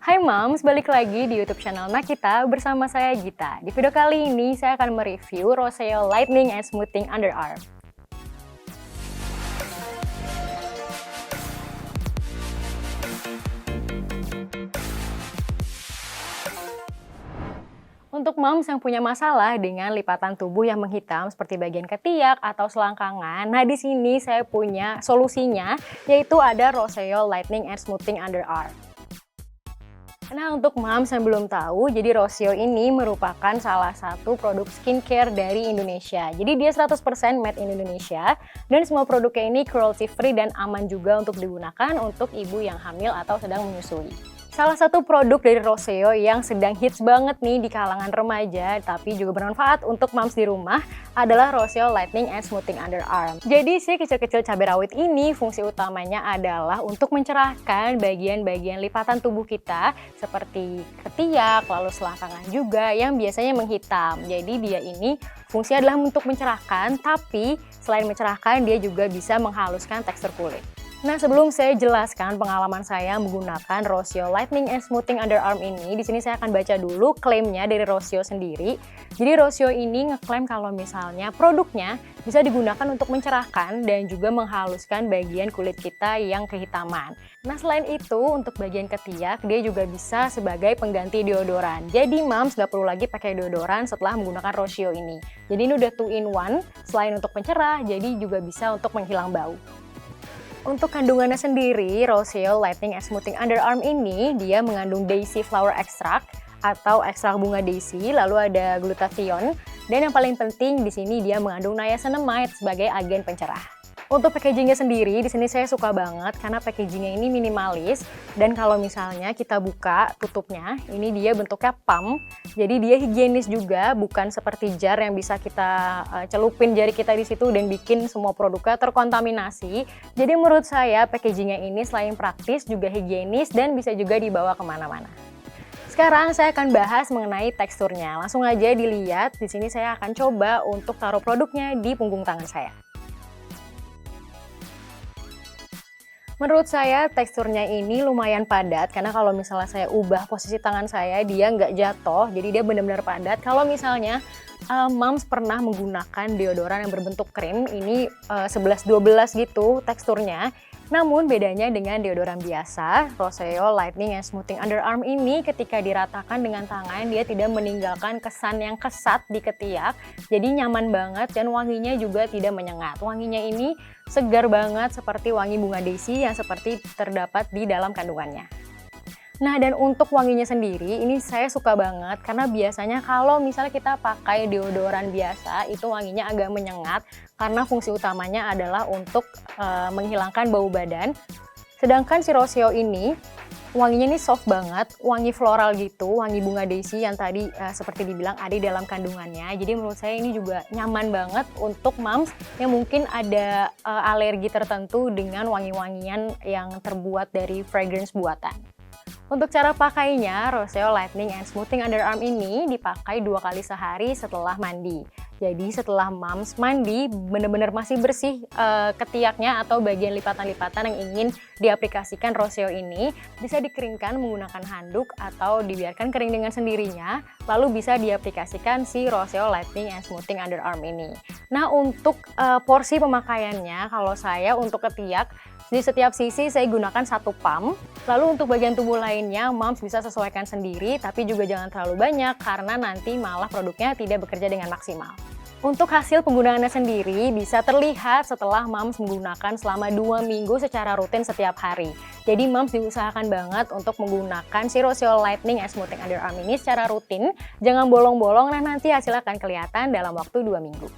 Hai Moms, balik lagi di YouTube channel Nakita bersama saya Gita. Di video kali ini saya akan mereview Roseo Lightening and Smoothing Underarm. Untuk moms yang punya masalah dengan lipatan tubuh yang menghitam seperti bagian ketiak atau selangkangan, nah di sini saya punya solusinya, yaitu ada Roseo Lightening and Smoothing Underarm. Nah, untuk moms yang belum tahu, jadi Roseo ini merupakan salah satu produk skincare dari Indonesia. Jadi dia 100% made in Indonesia dan semua produknya ini cruelty free dan aman juga untuk digunakan untuk ibu yang hamil atau sedang menyusui. Salah satu produk dari Roseo yang sedang hits banget nih di kalangan remaja tapi juga bermanfaat untuk moms di rumah adalah Roseo Lightening and Smoothing Underarm. Jadi si kecil-kecil cabai rawit ini fungsi utamanya adalah untuk mencerahkan bagian-bagian lipatan tubuh kita seperti ketiak, lalu selangkangan juga yang biasanya menghitam. Jadi dia ini fungsinya adalah untuk mencerahkan, tapi selain mencerahkan dia juga bisa menghaluskan tekstur kulit. Nah, sebelum saya jelaskan pengalaman saya menggunakan Roseo Lightening and Smoothing Underarm ini, di sini saya akan baca dulu klaimnya dari Roseo sendiri. Jadi Roseo ini ngeklaim kalau misalnya produknya bisa digunakan untuk mencerahkan dan juga menghaluskan bagian kulit kita yang kehitaman. Nah, selain itu untuk bagian ketiak dia juga bisa sebagai pengganti deodoran. Jadi moms nggak perlu lagi pakai deodoran setelah menggunakan Roseo ini. Jadi ini udah 2 in 1, selain untuk pencerah, jadi juga bisa untuk menghilang bau. Untuk kandungannya sendiri, Roseo Lightening and Smoothing Underarm ini dia mengandung Daisy Flower Extract atau ekstrak bunga daisy, lalu ada glutathione, dan yang paling penting di sini dia mengandung niacinamide sebagai agen pencerah. Untuk packagingnya sendiri, di sini saya suka banget karena packagingnya ini minimalis dan kalau misalnya kita buka tutupnya, ini dia bentuknya pump, jadi dia higienis juga, bukan seperti jar yang bisa kita celupin jari kita di situ dan bikin semua produknya terkontaminasi. Jadi menurut saya packagingnya ini selain praktis juga higienis dan bisa juga dibawa kemana-mana. Sekarang saya akan bahas mengenai teksturnya. Langsung aja dilihat, di sini saya akan coba untuk taruh produknya di punggung tangan saya. Menurut saya teksturnya ini lumayan padat karena kalau misalnya saya ubah posisi tangan saya dia nggak jatuh, jadi dia benar-benar padat. Kalau misalnya moms pernah menggunakan deodoran yang berbentuk krim, ini 11-12 gitu teksturnya. Namun bedanya dengan deodoran biasa, Roseo Lightening and Smoothing Underarm ini ketika diratakan dengan tangan dia tidak meninggalkan kesan yang kesat di ketiak. Jadi nyaman banget dan wanginya juga tidak menyengat. Wanginya ini segar banget seperti wangi bunga daisy yang seperti terdapat di dalam kandungannya. Nah, dan untuk wanginya sendiri ini saya suka banget karena biasanya kalau misalnya kita pakai deodoran biasa itu wanginya agak menyengat karena fungsi utamanya adalah untuk menghilangkan bau badan. Sedangkan si Roseo ini wanginya ini soft banget, wangi floral gitu, wangi bunga daisy yang tadi seperti dibilang ada di dalam kandungannya. Jadi menurut saya ini juga nyaman banget untuk moms yang mungkin ada alergi tertentu dengan wangi-wangian yang terbuat dari fragrance buatan. Untuk cara pakainya, Roseo Lightening and Smoothing Underarm ini dipakai 2 kali sehari setelah mandi. Jadi setelah moms mandi benar-benar masih bersih ketiaknya atau bagian lipatan-lipatan yang ingin diaplikasikan Roseo ini, bisa dikeringkan menggunakan handuk atau dibiarkan kering dengan sendirinya, lalu bisa diaplikasikan si Roseo Lightening and Smoothing Underarm ini. Nah, untuk porsi pemakaiannya, kalau saya untuk ketiak di setiap sisi saya gunakan 1 pump. Lalu untuk bagian tubuh lainnya moms bisa sesuaikan sendiri, tapi juga jangan terlalu banyak karena nanti malah produknya tidak bekerja dengan maksimal. Untuk hasil penggunaannya sendiri bisa terlihat setelah moms menggunakan selama 2 minggu secara rutin setiap hari. Jadi moms diusahakan banget untuk menggunakan si Roseo Lightening and Smoothing Underarm ini secara rutin, jangan bolong-bolong, nah nanti hasilnya akan kelihatan dalam waktu 2 minggu.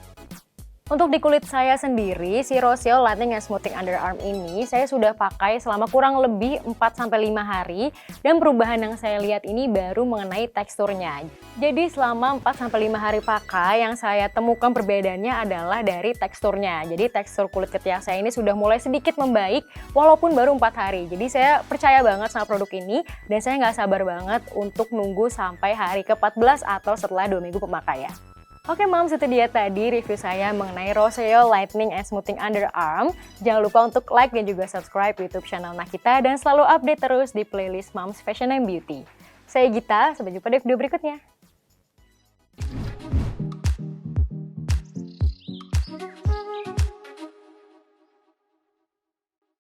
Untuk di kulit saya sendiri, si Roseo Lightening and Smoothing Underarm ini saya sudah pakai selama kurang lebih 4-5 hari dan perubahan yang saya lihat ini baru mengenai teksturnya. Jadi selama 4-5 hari pakai yang saya temukan perbedaannya adalah dari teksturnya. Jadi tekstur kulit ketiak saya ini sudah mulai sedikit membaik walaupun baru 4 hari. Jadi saya percaya banget sama produk ini dan saya nggak sabar banget untuk nunggu sampai hari ke-14 atau setelah 2 minggu pemakaian. Oke Moms, itu dia tadi review saya mengenai Roseo Lightening and Smoothing Underarm. Jangan lupa untuk like dan juga subscribe YouTube channel Nakita dan selalu update terus di playlist Moms Fashion and Beauty. Saya Gita, sampai jumpa di video berikutnya.